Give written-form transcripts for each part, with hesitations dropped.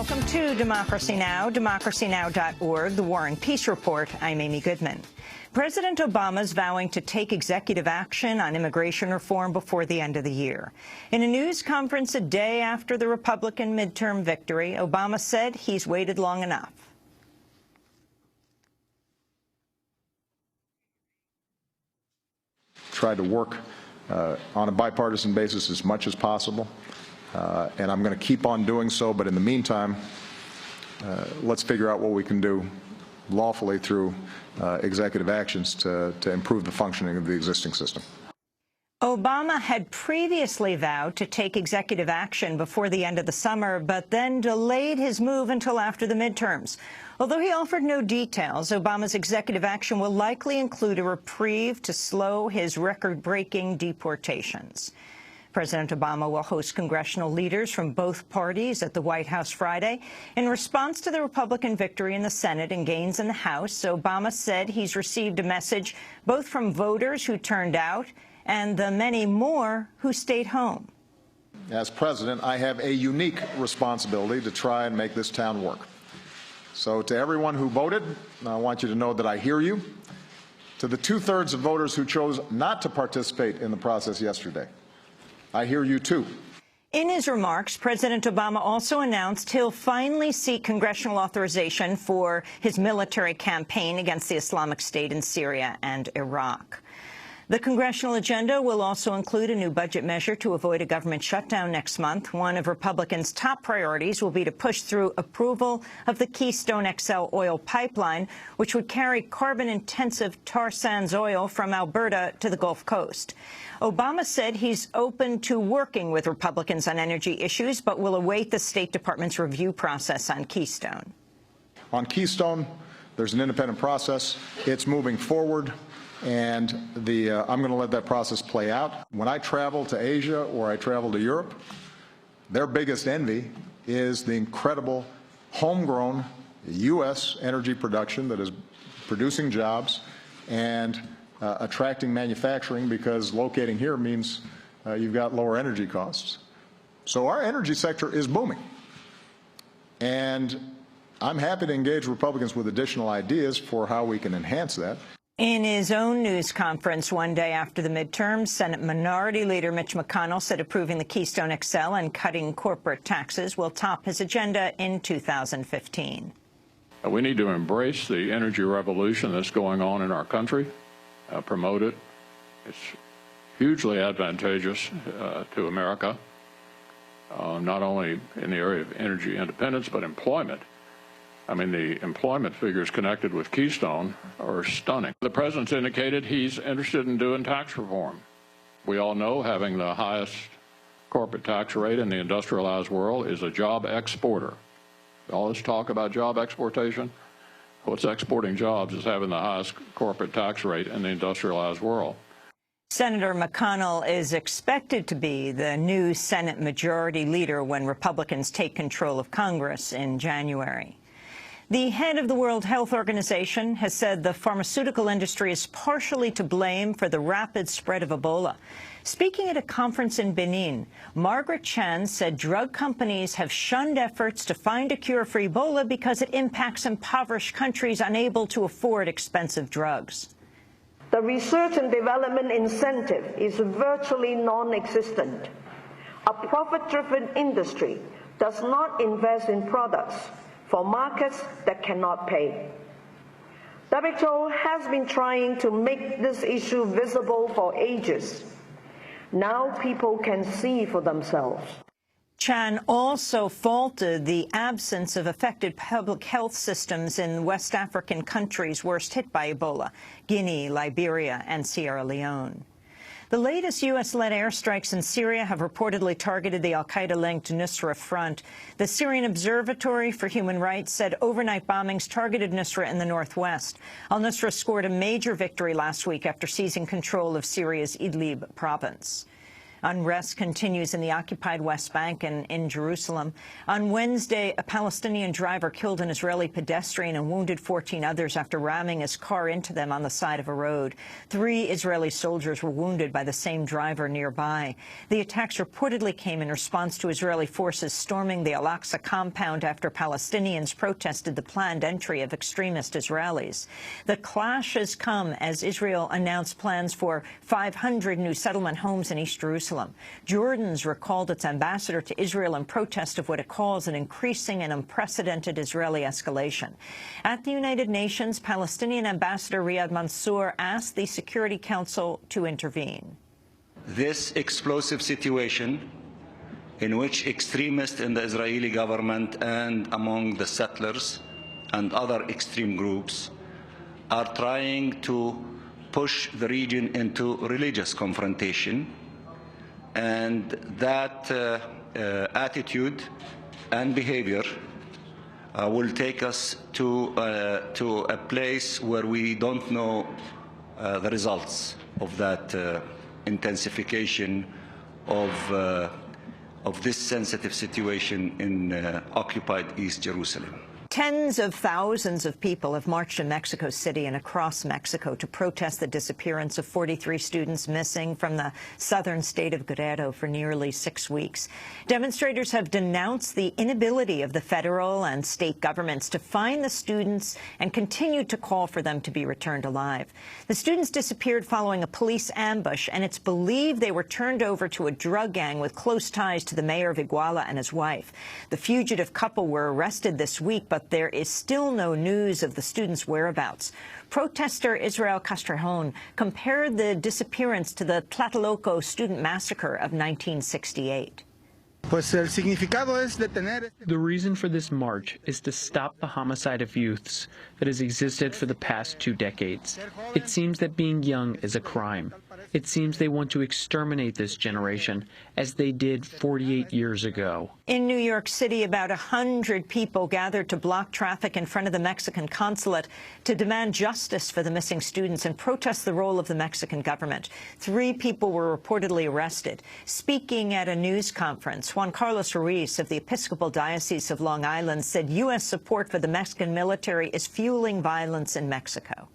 Welcome to Democracy Now!, democracynow.org, The War and Peace Report. I'm Amy Goodman. President Obama is vowing to take executive action on immigration reform before the end of the year. In a news conference a day after the Republican midterm victory, Obama said he's waited long enough. Tried to work on a bipartisan basis as much as possible, and I'm going to keep on doing so. But in the meantime, let's figure out what we can do lawfully through executive actions to improve the functioning of the existing system. Obama had previously vowed to take executive action before the end of the summer, but then delayed his move until after the midterms. Although he offered no details, Obama's executive action will likely include a reprieve to slow his record-breaking deportations. President Obama will host congressional leaders from both parties at the White House Friday. In response to the Republican victory in the Senate and gains in the House, Obama said he's received a message both from voters who turned out and the many more who stayed home. As president, I have a unique responsibility to try and make this town work. So to everyone who voted, I want you to know that I hear you. To the two-thirds of voters who chose not to participate in the process yesterday, I hear you too. In his remarks, President Obama also announced he'll finally seek congressional authorization for his military campaign against the Islamic State in Syria and Iraq. The congressional agenda will also include a new budget measure to avoid a government shutdown next month. One of Republicans' top priorities will be to push through approval of the Keystone XL oil pipeline, which would carry carbon-intensive tar sands oil from Alberta to the Gulf Coast. Obama said he's open to working with Republicans on energy issues, but will await the State Department's review process on Keystone. On Keystone, there's an independent process. It's moving forward. And I'm going to let that process play out. When I travel to Asia or I travel to Europe, their biggest envy is the incredible homegrown U.S. energy production that is producing jobs and attracting manufacturing, because locating here means you've got lower energy costs. So our energy sector is booming. And I'm happy to engage Republicans with additional ideas for how we can enhance that. In his own news conference one day after the midterms, Senate Minority Leader Mitch McConnell said approving the Keystone XL and cutting corporate taxes will top his agenda in 2015. We need to embrace the energy revolution that's going on in our country, promote it. It's hugely advantageous to America, not only in the area of energy independence, but employment. I mean, the employment figures connected with Keystone are stunning. The president's indicated he's interested in doing tax reform. We all know having the highest corporate tax rate in the industrialized world is a job exporter. All this talk about job exportation, what's exporting jobs is having the highest corporate tax rate in the industrialized world. Senator McConnell is expected to be the new Senate Majority Leader when Republicans take control of Congress in January. The head of the World Health Organization has said the pharmaceutical industry is partially to blame for the rapid spread of Ebola. Speaking at a conference in Benin, Margaret Chan said drug companies have shunned efforts to find a cure for Ebola because it impacts impoverished countries unable to afford expensive drugs. The research and development incentive is virtually non-existent. A profit-driven industry does not invest in products for markets that cannot pay. WHO has been trying to make this issue visible for ages. Now people can see for themselves. Chan also faulted the absence of effective public health systems in West African countries worst hit by Ebola, Guinea, Liberia, and Sierra Leone. The latest U.S.-led airstrikes in Syria have reportedly targeted the al-Qaeda-linked Nusra Front. The Syrian Observatory for Human Rights said overnight bombings targeted Nusra in the northwest. Al-Nusra scored a major victory last week after seizing control of Syria's Idlib province. Unrest continues in the occupied West Bank and in Jerusalem. On Wednesday, a Palestinian driver killed an Israeli pedestrian and wounded 14 others after ramming his car into them on the side of a road. 3 Israeli soldiers were wounded by the same driver nearby. The attacks reportedly came in response to Israeli forces storming the Al-Aqsa compound after Palestinians protested the planned entry of extremist Israelis. The clashes come as Israel announced plans for 500 new settlement homes in East Jerusalem. Jordan's recalled its ambassador to Israel in protest of what it calls an increasing and unprecedented Israeli escalation. At the United Nations, Palestinian Ambassador Riyad Mansour asked the Security Council to intervene. This explosive situation in which extremists in the Israeli government and among the settlers and other extreme groups are trying to push the region into religious confrontation, and that attitude and behavior will take us to a place where we don't know the results of that intensification of this sensitive situation in occupied East Jerusalem. Tens of thousands of people have marched in Mexico City and across Mexico to protest the disappearance of 43 students missing from the southern state of Guerrero for nearly 6 weeks. Demonstrators have denounced the inability of the federal and state governments to find the students and continued to call for them to be returned alive. The students disappeared following a police ambush, and it's believed they were turned over to a drug gang with close ties to the mayor of Iguala and his wife. The fugitive couple were arrested this week, but there is still no news of the students' whereabouts. Protester Israel Castrejón compared the disappearance to the Tlatelolco student massacre of 1968. The reason for this march is to stop the homicide of youths that has existed for the past 2 decades. It seems that being young is a crime. It seems they want to exterminate this generation, as they did 48 years ago. In New York City, about 100 people gathered to block traffic in front of the Mexican consulate to demand justice for the missing students and protest the role of the Mexican government. 3 people were reportedly arrested. Speaking at a news conference, Juan Carlos Ruiz of the Episcopal Diocese of Long Island said U.S. support for the Mexican military is fueling violence in Mexico.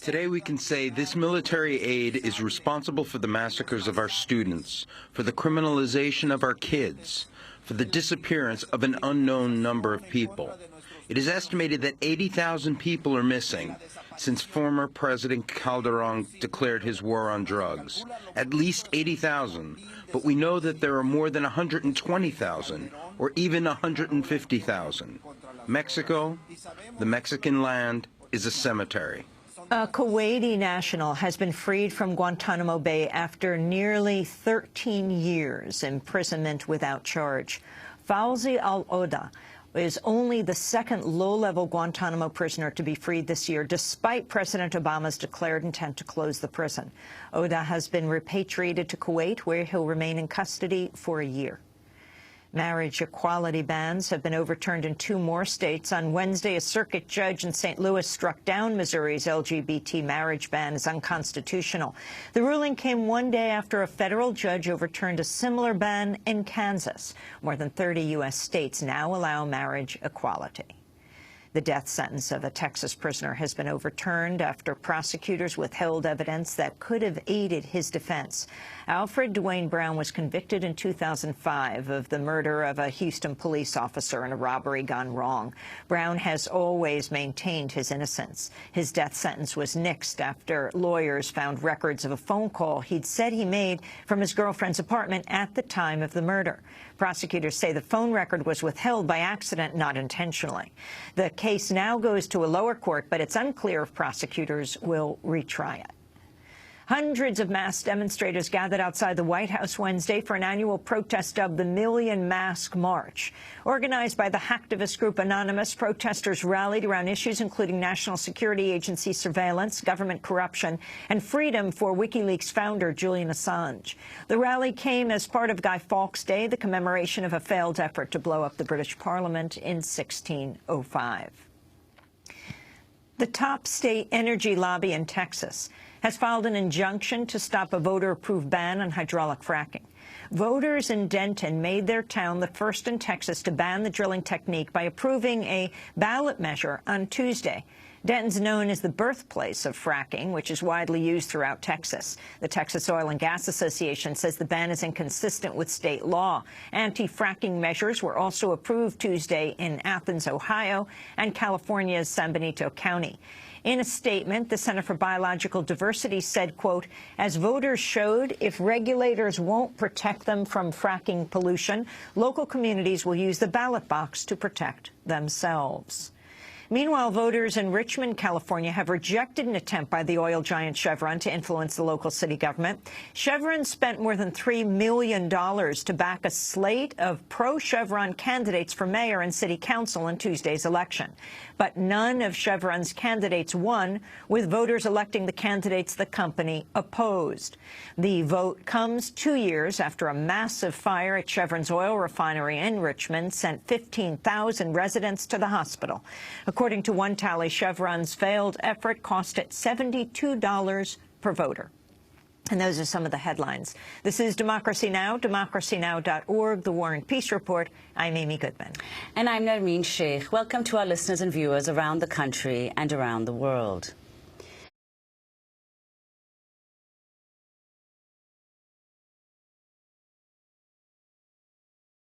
Today we can say this military aid is responsible for the massacres of our students, for the criminalization of our kids, for the disappearance of an unknown number of people. It is estimated that 80,000 people are missing since former President Calderon declared his war on drugs. At least 80,000, but we know that there are more than 120,000 or even 150,000. Mexico, the Mexican land, is a cemetery. A Kuwaiti national has been freed from Guantanamo Bay after nearly 13 years imprisonment without charge. Fawzi al-Oda is only the second low-level Guantanamo prisoner to be freed this year, despite President Obama's declared intent to close the prison. Oda has been repatriated to Kuwait, where he'll remain in custody for a year. Marriage equality bans have been overturned in 2 more states. On Wednesday, a circuit judge in St. Louis struck down Missouri's LGBT marriage ban as unconstitutional. The ruling came 1 day after a federal judge overturned a similar ban in Kansas. More than 30 U.S. states now allow marriage equality. The death sentence of a Texas prisoner has been overturned after prosecutors withheld evidence that could have aided his defense. Alfred Dwayne Brown was convicted in 2005 of the murder of a Houston police officer in a robbery gone wrong. Brown has always maintained his innocence. His death sentence was nixed after lawyers found records of a phone call he'd said he made from his girlfriend's apartment at the time of the murder. Prosecutors say the phone record was withheld by accident, not intentionally. The case now goes to a lower court, but it's unclear if prosecutors will retry it. Hundreds of masked demonstrators gathered outside the White House Wednesday for an annual protest dubbed the Million Mask March. Organized by the hacktivist group Anonymous, protesters rallied around issues including National Security Agency surveillance, government corruption, and freedom for WikiLeaks founder Julian Assange. The rally came as part of Guy Fawkes Day, the commemoration of a failed effort to blow up the British Parliament in 1605. The top state energy lobby in Texas has filed an injunction to stop a voter-approved ban on hydraulic fracking. Voters in Denton made their town the first in Texas to ban the drilling technique by approving a ballot measure on Tuesday. Denton's known as the birthplace of fracking, which is widely used throughout Texas. The Texas Oil and Gas Association says the ban is inconsistent with state law. Anti-fracking measures were also approved Tuesday in Athens, Ohio, and California's San Benito County. In a statement, the Center for Biological Diversity said, quote, as voters showed, if regulators won't protect them from fracking pollution, local communities will use the ballot box to protect themselves. Meanwhile, voters in Richmond, California, have rejected an attempt by the oil giant Chevron to influence the local city government. Chevron spent more than $3 million to back a slate of pro-Chevron candidates for mayor and city council in Tuesday's election. But none of Chevron's candidates won, with voters electing the candidates the company opposed. The vote comes 2 years after a massive fire at Chevron's oil refinery in Richmond sent 15,000 residents to the hospital. According to one tally, Chevron's failed effort cost it $72 per voter. And those are some of the headlines. This is Democracy Now!, democracynow.org, The War and Peace Report. I'm Amy Goodman. And I'm Narmeen Sheikh. Welcome to our listeners and viewers around the country and around the world.